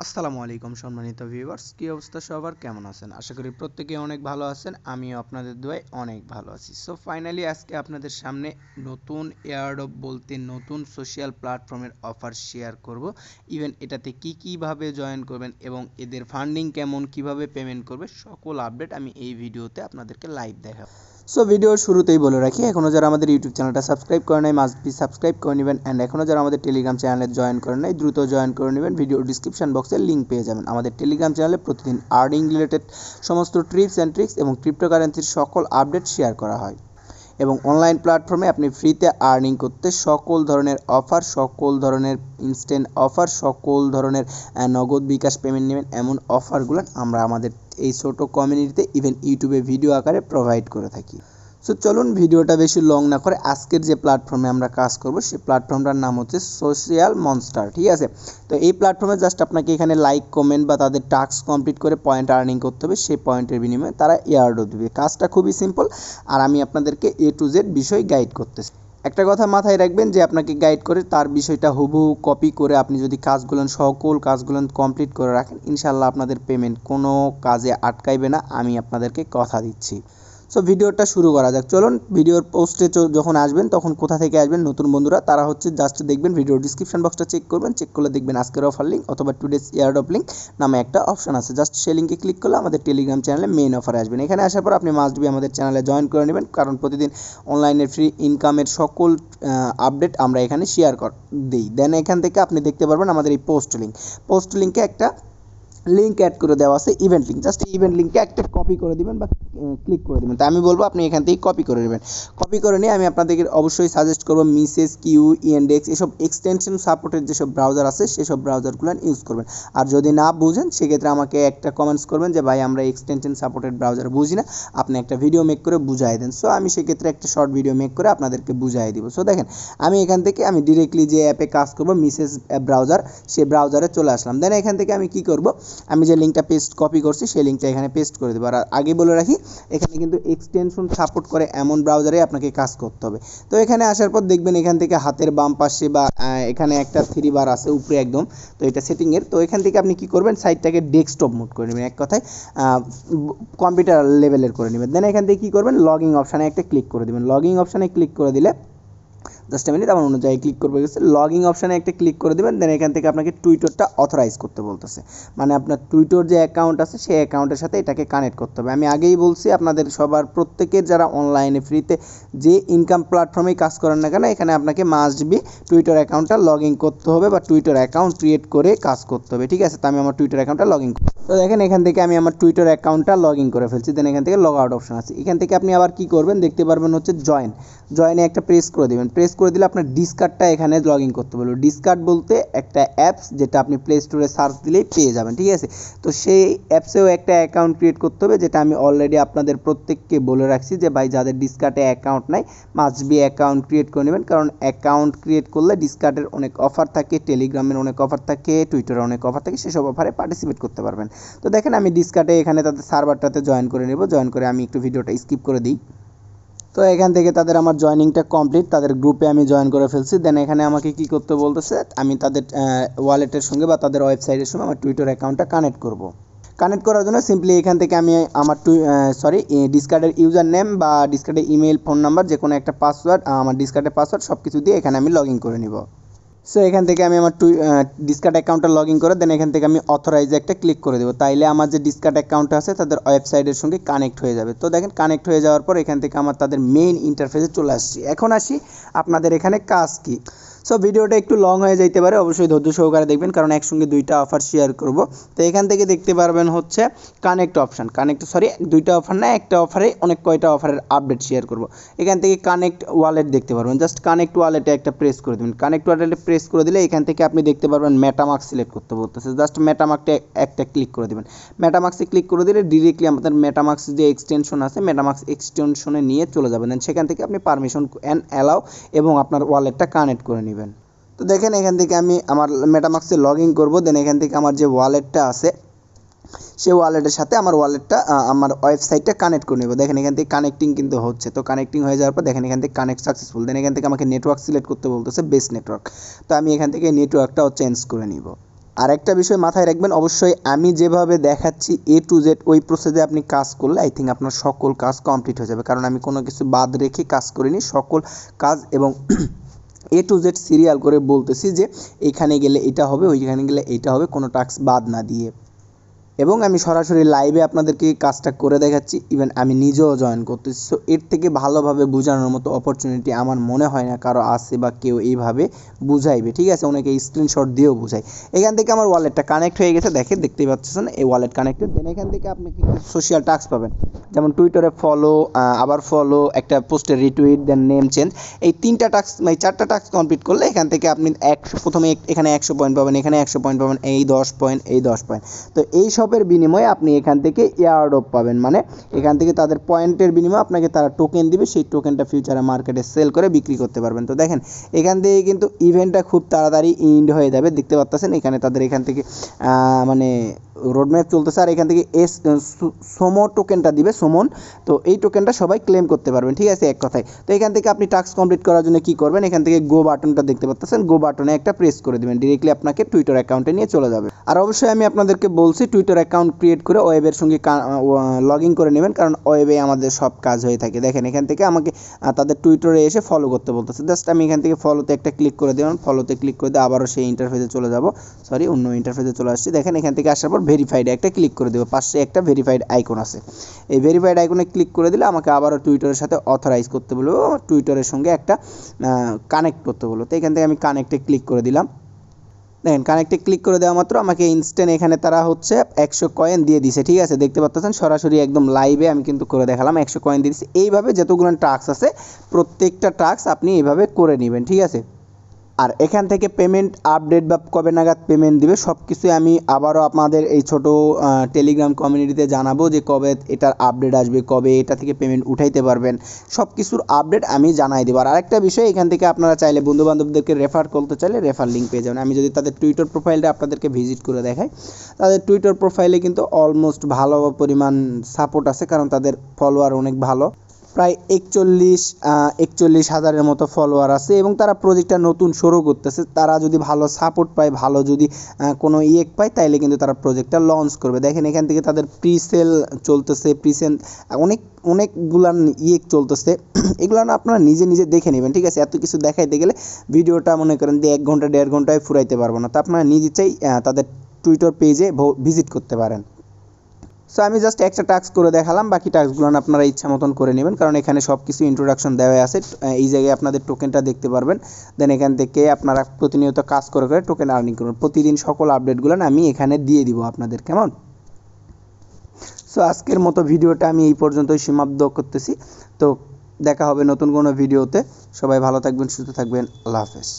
আসসালামু আলাইকুম সম্মানিত ভিউয়ার্স, কী অবস্থা সবার, কেমন আছেন? আশা করি প্রত্যেকেই অনেক ভালো আছেন। আমিও আপনাদের দোয়ায় অনেক ভালো আছি। সো ফাইনালি আজকে আপনাদের সামনে নতুন এয়ারড্রপ বলতে নতুন সোশ্যাল প্ল্যাটফর্মের অফার শেয়ার করব। ইভেন এটাতে কীভাবে জয়েন করবেন এবং এদের ফান্ডিং কেমন, কিভাবে পেমেন্ট করবে, সকল আপডেট আমি এই ভিডিওতে আপনাদেরকে লাইভ দেখাবো। সো ভিডিওর শুরুতেই বলে রাখি, এখনও যারা আমাদের ইউটিউব চ্যানেলটা সাবস্ক্রাইব করে নাই মাস্ট বি সাবস্ক্রাইব করে নেবেন, অ্যান্ড এখনও যারা আমাদের টেলিগ্রাম চ্যানেলে জয়েন করেন নাই দ্রুত জয়েন করে নেবেন। ভিডিও ডিসক্রিপশন বক্সে লিঙ্ক পেয়ে যাবেন। আমাদের টেলিগ্রাম চ্যানেলে প্রতিদিন আর্নিং রিলেটেড সমস্ত টিপস অ্যান্ড ট্রিক্স এবং ক্রিপ্টোকারেন্সির সকল আপডেট শেয়ার করা হয় এবং অনলাইন প্ল্যাটফর্মে আপনি ফ্রিতে আর্নিং করতে সকল ধরনের অফার, সকল ধরনের ইনস্ট্যান্ট অফার, সকল ধরনের নগদ বিকাশ পেমেন্ট নেবেন এমন অফারগুলো আমরা আমাদের এই ছোট কমিউনিটিতে ইভেন ইউটিউবে ভিডিও আকারে প্রোভাইড করে থাকি। সো চলুন ভিডিওটা বেশি লং না করে আজকের যে প্ল্যাটফর্মে আমরা কাজ করব সেই প্ল্যাটফর্মটার নাম হচ্ছে সোশ্যাল মনস্টার। ঠিক আছে, তো এই প্ল্যাটফর্মে জাস্ট আপনাকে এখানে লাইক, কমেন্ট বা তাদের টাস্ক কমপ্লিট করে পয়েন্ট আর্নিং করতে হবে। সেই পয়েন্টের বিনিময়ে তারা এয়ারড্রপ দেবে। কাজটা খুবই সিম্পল, আর আমি আপনাদেরকে A to Z বিষয় গাইড করতেছি। একটা কথা মাথায় রাখবেন যে আপনাকে গাইড করে তার বিষয়টা হুবহু কপি করে আপনি যদি সকল কাজগুলো কমপ্লিট করে রাখেন, ইনশাল্লাহ আপনাদের পেমেন্ট কোনো কাজে আটকাইবে না, আমি আপনাদেরকে কথা দিচ্ছি। সো ভিডিওটা শুরু করা যাক। চলুন, ভিডিওর পোস্টে যখন আসবেন তখন কোথা থেকে আসবেন নতুন বন্ধুরা, তারা হচ্ছে জাস্ট দেখবেন ভিডিওর ডিসক্রিপশন বক্সটা চেক করবেন। চেক করলে দেখবেন আজকের অফার লিঙ্ক অথবা টুডেস এয়ারড্রপ লিঙ্ক নামে একটা অপশন আছে। জাস্ট সেই লিঙ্কে ক্লিক করলে আমাদের টেলিগ্রাম চ্যানেলে মেইন অফারে আসবেন। এখানে আসার পর আপনি মাস্ট বি আমাদের চ্যানেলে জয়েন করে নেবেন, কারণ প্রতিদিন অনলাইনে ফ্রি ইনকামের সকল আপডেট আমরা এখানে শেয়ার দিই। দেন এখান থেকে আপনি দেখতে পারবেন আমাদের এই পোস্ট লিঙ্কে একটা লিঙ্ক অ্যাড করে দেওয়া আছে, ইভেন্ট লিঙ্ক। জাস্ট ইভেন্ট লিঙ্কে একটা কপি করে দিবেন বা ক্লিক করে দেবেন। তা আমি বলবো আপনি এখান থেকে কপি করে নেবেন। কপি করে নিয়ে আমি আপনাদেরকে অবশ্যই সাজেস্ট করবো মিসেস কিউ, ইএনডেক্স এসব এক্সটেনশন সাপোর্টের যেসব ব্রাউজার আছে সেসব ব্রাউজারগুলো ইউজ করবেন। আর যদি না বুঝেন সেক্ষেত্রে আমাকে একটা কমেন্টস করবেন যে ভাই আমরা এক্সটেনশন সাপোর্টেড ব্রাউজার বুঝি না, আপনি একটা ভিডিও মেক করে বুঝাই দেন। সো আমি সেক্ষেত্রে একটা শর্ট ভিডিও মেক করে আপনাদেরকে বুঝাই দিব। সো দেখেন, আমি এখান থেকে আমি ডিরেক্টলি যে অ্যাপে কাজ করবো মিসেস ব্রাউজার, সেই ব্রাউজারে চলে আসলাম। দেন এখান থেকে আমি কি করব, আমি যে লিঙ্কটা কপি করছি সেই লিঙ্কটা এখানে পেস্ট করে দেবো। আর আগে বলে রাখি, এখানে কিন্তু এক্সটেনশন সাপোর্ট করে এমন ব্রাউজারে আপনাকে কাজ করতে হবে। তো এখানে আসার পর দেখবেন এখান থেকে হাতের বাম পাশে বা এখানে একটা 3 বার আছে উপরে একদম, তো এটা সেটিংয়ের। তো এখান থেকে আপনি কি করবেন, সাইটটাকে ডেস্কটপ মোড করে নেবেন, এক কথায় কম্পিউটার লেভেলের করে নেবেন। দেন এখান থেকে কী করবেন, লগইন অপশানে একটা ক্লিক করে দেবেন। লগইন অপশানে ক্লিক করে দিলে জাস্ট মিনিট, আমার অন্য জায়গায় ক্লিক করবে গেছে। লগইন অপশানে একটা ক্লিক করে দেবেন। দেন এখান থেকে আপনাকে টুইটারটা অথরাইজ করতে বলতেছে, মানে আপনার টুইটার যে অ্যাকাউন্ট আছে সেই অ্যাকাউন্টের সাথে এটাকে কানেক্ট করতে হবে। আমি আগেই বলছি আপনাদের সবার প্রত্যেকের যারা অনলাইনে ফ্রিতে যে ইনকাম প্ল্যাটফর্মেই কাজ করেন না কেন, এখানে আপনাকে মাস্ট বি টুইটার অ্যাকাউন্টটা লগইন করতে হবে বা টুইটার অ্যাকাউন্ট ক্রিয়েট করে কাজ করতে হবে। ঠিক আছে, তো আমি আমার টুইটার অ্যাকাউন্টটা লগইন করি। তো দেখেন এখান থেকে আমি আমার টুইটার অ্যাকাউন্টটা লগইন করে ফেলছি। দেন এখান থেকে লগ আউট অপশন আছে। এখান থেকে আপনি আবার কি করবেন দেখতে পারবেন হচ্ছে জয়েনে একটা প্রেস করে দেবেন। প্রেস করে দিলে আপনার ডিসকার্ডটা এখানে লগইন করতে বলবো। ডিসকার্ড বলতে একটা অ্যাপস যেটা আপনি প্লে স্টোরে সার্চ দিলেই পেয়ে যাবেন। ঠিক আছে, তো সেই অ্যাপসেও একটা অ্যাকাউন্ট ক্রিয়েট করতে হবে, যেটা আমি অলরেডি আপনাদের প্রত্যেককে বলে রাখছি যে ভাই যাদের ডিসকার্ডে অ্যাকাউন্ট নাই মাস্ট বি অ্যাকাউন্ট ক্রিয়েট করে নেবেন, কারণ অ্যাকাউন্ট ক্রিয়েট করলে ডিসকার্ডের অনেক অফার থাকে, টেলিগ্রামের অনেক অফার থাকে, টুইটারের অনেক অফার থাকে, সেসব অফারে পার্টিসিপেট করতে পারবেন। তো দেখেন আমি ডিসকার্ডে এখানে তাদের সার্ভারটাতে জয়েন করে নেব। জয়েন করে আমি একটু ভিডিওটা স্কিপ করে দিই। তো এখান থেকে তাদের আমার জয়েনিংটা কমপ্লিট, তাদের গ্রুপে আমি জয়েন করে ফেলছি। দেন এখানে আমাকে কি করতে বলতেছে, আমি তাদের ওয়ালেটের সঙ্গে বা তাদের ওয়েবসাইটের সঙ্গে আমার টুইটার অ্যাকাউন্টটা কানেক্ট করার জন্য সিম্পলি এখান থেকে আমি আমার ডিসকার্ডের ইউজার নেম বা ডিসকার্ডের ইমেল, ফোন নাম্বার, যে কোনো একটা পাসওয়ার্ড, আমার ডিসকার্ডের পাসওয়ার্ড সব কিছু দিয়ে এখানে আমি লগ ইন করে নিব। সো এখান থেকে আমি আমার ডিসকার্ড অ্যাকাউন্টটা লগ ইন করে দেন এখান থেকে আমি অথরাইজে একটা ক্লিক করে দেবো। তাইলে আমার যে ডিসকার্ড অ্যাকাউন্ট আছে তাদের ওয়েবসাইটের সঙ্গে কানেক্ট হয়ে যাবে। তো দেখেন কানেক্ট হয়ে যাওয়ার পর এখান থেকে আমার তাদের মেইন ইন্টারফেসে চলে আসছি। এখন আসি আপনাদের এখানে কাজ কি। সো ভিডিওটা একটু লং হয়ে যেতে পারে, অবশ্যই ধৈর্য সহকারে দেখবেন, কারণ একসঙ্গে দুইটা অফার শেয়ার করব। তো এখান থেকে দেখতে পারবেন হচ্ছে দুইটা অফার না, একটা অফারে অনেক কয়টা অফারের আপডেট শেয়ার করব। এখান থেকে কানেক্ট ওয়ালেট দেখতে পারবেন। জাস্ট কানেক্ট ওয়ালেটে একটা প্রেস করে দেবেন। কানেক্ট ওয়ালেটে প্রেস করে দিলে এখান থেকে আপনি দেখতে পারবেন মেটামাস্ক সিলেক্ট করতে বলতেছে। জাস্ট মেটামাস্কটা একটা ক্লিক করে দেবেন। মেটামাস্কে ক্লিক করে দিলে ডিরেক্টলি আমাদের মেটামাস্ক যে এক্সটেনশন আছে মেটামাস্ক এক্সটেনশনে নিয়ে চলে যাবেন। দেন সেখান থেকে আপনি পারমিশন অ্যান্ড অ্যালাউ এবং আপনার ওয়ালেটটা কানেক্ট করে নেবেন। তো দেখেন এখান থেকে আমি আমার মেটামাস্কে লগ ইন করবো। দেন এখান থেকে আমার যে ওয়ালেটটা আছে সেই ওয়ালেটের সাথে আমার ওয়ালেটটা আমার ওয়েবসাইটটা কানেক্ট করে নেব। দেখেন এখান থেকে কানেক্টিং কিন্তু হচ্ছে। তো কানেক্টিং হয়ে যাওয়ার পর দেখেন এখান থেকে কানেক্ট সাকসেসফুল। দেন এখান থেকে আমাকে নেটওয়ার্ক সিলেক্ট করতে বলতেছে, বেস্ট নেটওয়ার্ক। তো আমি এখান থেকে নেটওয়ার্কটাও চেঞ্জ করে নিব। আর একটা বিষয় মাথায় রাখবেন, অবশ্যই আমি যেভাবে দেখাচ্ছি A to Z ওই প্রসেসে আপনি কাজ করলে আই থিঙ্ক আপনার সকল কাজ কমপ্লিট হয়ে যাবে, কারণ আমি কোনো কিছু বাদ রেখে কাজ করিনি, সকল কাজ এবং A to Z সিরিয়াল করে বলতেছি যে এখানে গেলে এটা হবে, ওইখানে গেলে এটা হবে, কোনো টাস্ক বাদ না দিয়ে। এবং আমি সরাসরি লাইভে আপনাদেরকে কাজটা করে দেখাচ্ছি, ইভেন আমি নিজেও জয়েন করতেছি। সো এর থেকে ভালোভাবে বোঝানোর মতো অপরচুনিটি আমার মনে হয় না কারো আছে বা কেউ এইভাবে বুঝাইবে, ঠিক আছে। অনেকে স্ক্রিনশট দিয়েও বুঝায়। এখান থেকে আমার ওয়ালেটটা কানেক্ট হয়ে গেছে, দেখতেই পাচ্ছেন এই ওয়ালেট কানেক্টেড। দেন এখান থেকে আপনি সোশ্যাল টাস্ক পাবেন, যেমন টুইটারে ফলো, আবার ফলো, একটা পোস্টের রিটুইট, দেন নেম চেঞ্জ। এই 3টা টাস্ক মানে 4টা টাস্ক কমপ্লিট করলে এখান থেকে আপনি প্রথমে এখানে 100 পয়েন্ট পাবেন, এখানে 100 পয়েন্ট পাবেন, এই 10 পয়েন্ট, এই 10 পয়েন্ট। তো এই সবের বিনিময়ে আপনি এখান থেকে এয়ারড্রপ পাবেন, মানে এখান থেকে তাদের পয়েন্টের বিনিময়ে আপনাকে তারা টোকেন দিবে, সেই টোকেনটা ফিউচারে মার্কেটে সেল করে বিক্রি করতে পারবেন। তো দেখেন এখান থেকে কিন্তু ইভেন্টটা খুব তাড়াতাড়ি ইন্ড হয়ে যাবে, দেখতে পাচ্ছেন এখানে তাদের এখান থেকে মানে রোডম্যাপ চলতেছে। আর এখান থেকে সোমো টোকেনটা দিবে, সোমন। তো এই টোকেনটা সবাই ক্লেম করতে পারবেন, ঠিক আছে, এক কথায়। তো এখান থেকে আপনি টাস্ক কমপ্লিট করার জন্য কী করবেন, এখান থেকে গো বাটনটা দেখতে পাচ্ছেন, গো বাটনে একটা প্রেস করে দেবেন, ডিরেক্টলি আপনাকে টুইটার অ্যাকাউন্টে নিয়ে চলে যাবে। আর অবশ্যই আমি আপনাদেরকে বলছি টুইটার অ্যাকাউন্ট ক্রিয়েট করে ওয়েবের সঙ্গে লগ ইন করে নেবেন, কারণ ওয়েবে আমাদের সব কাজ হয়ে থাকে। দেখেন এখান থেকে আমাকে তাদের টুইটারে এসে ফলো করতে বলতেছে, জাস্ট আমি এখান থেকে ফলোতে একটা ক্লিক করে দেবেন, ফলোতে ক্লিক করে দিয়ে আবারও সেই ইন্টারফেসে চলে যাব, সরি অন্য ইন্টারফেসে চলে আসছি। দেখেন এখান থেকে আসার পর ভেরিফাইড একটা ক্লিক করে দেবো, পাশে একটা ভেরিফাইড আইকন আছে, এই ভেরিফাইড আইকনে ক্লিক করে দিলে আমাকে আবারও টুইটারের সাথে অথরাইজ করতে বলবো, টুইটারের সঙ্গে একটা কানেক্ট করতে বলবো। তো এখান থেকে আমি কানেক্টে ক্লিক করে দিলাম। দেখেন কানেক্টে ক্লিক করে দেওয়া মাত্র আমাকে ইনস্ট্যান্ট এখানে তারা হচ্ছে 100 কয়েন দিয়ে দিছে, ঠিক আছে, দেখতে পাচ্ছেন সরাসরি একদম লাইভে আমি কিন্তু করে দেখালাম, 100 কয়েন দিয়ে দিচ্ছে। এইভাবে যতগুলো টাস্ক আছে প্রত্যেকটা টাস্ক আপনি এইভাবে করে নেবেন, ঠিক আছে। আর এখান থেকে পেমেন্ট আপডেট বা কবে নাগাদ পেমেন্ট দিবে সব কিছুই আমি আবারও আপনাদের এই ছোট টেলিগ্রাম কমিউনিটিতে জানাবো, যে কবে এটার আপডেট আসবে, কবে এটা থেকে পেমেন্ট উঠাইতে পারবেন, সব কিছুর আপডেট আমি জানাই দেবো। আর আরেকটা বিষয়, এখান থেকে আপনারা চাইলে বন্ধুবান্ধবদেরকে রেফার করতে চাইলে রেফার লিঙ্ক পেয়ে যাবেন। আমি যদি তাদের টুইটার প্রোফাইলটা আপনাদেরকে ভিজিট করে দেখাই, তাদের টুইটার প্রোফাইলে কিন্তু অলমোস্ট ভালো পরিমাণ সাপোর্ট আছে, কারণ তাদের ফলোয়ার অনেক ভালো, প্রায় 41,000-এর মতো ফলোয়ার আছে, এবং তারা প্রজেক্টটা নতুন শুরু করতেছে। তারা যদি ভালো সাপোর্ট পায়, ভালো যদি কোনো পায়, তাইলে কিন্তু তারা প্রজেক্টটা লঞ্চ করবে। দেখেন এখান থেকে তাদের প্রিসেল চলতেছে, অনেকগুলান চলতেছে, এগুলো না আপনারা নিজে নিজে দেখে নেবেন, ঠিক আছে। এত কিছু দেখাইতে গেলে ভিডিওটা মনে করেন যে 1 ঘন্টা 1.5 ঘন্টায় ফুরাইতে পারবো না। তো আপনারা নিজে চাই তাদের টুইটার পেজে ভিজিট করতে পারেন। সো আমি জাস্ট একটা টাস্ক করে দেখালাম, বাকি টাস্কগুলো আপনারা ইচ্ছা মতন করে নেবেন, কারণ এখানে সব কিছু ইন্ট্রোডাকশন দেওয়া আছে। এই জায়গায় আপনাদের টোকেনটা দেখতে পারবেন, দেন এখান থেকে আপনারা প্রতিনিয়ত কাজ করে করে টোকেন আর্নিং করবেন। প্রতিদিন সকল আপডেটগুলো আমি এখানে দিয়ে দিব আপনাদের, কেমন। সো আজকের মতো ভিডিওটা আমি এই পর্যন্তই সীমাবদ্ধ করতেছি। তো দেখা হবে নতুন কোনো ভিডিওতে। সবাই ভালো থাকবেন, সুস্থ থাকবেন, আল্লাহ হাফেজ।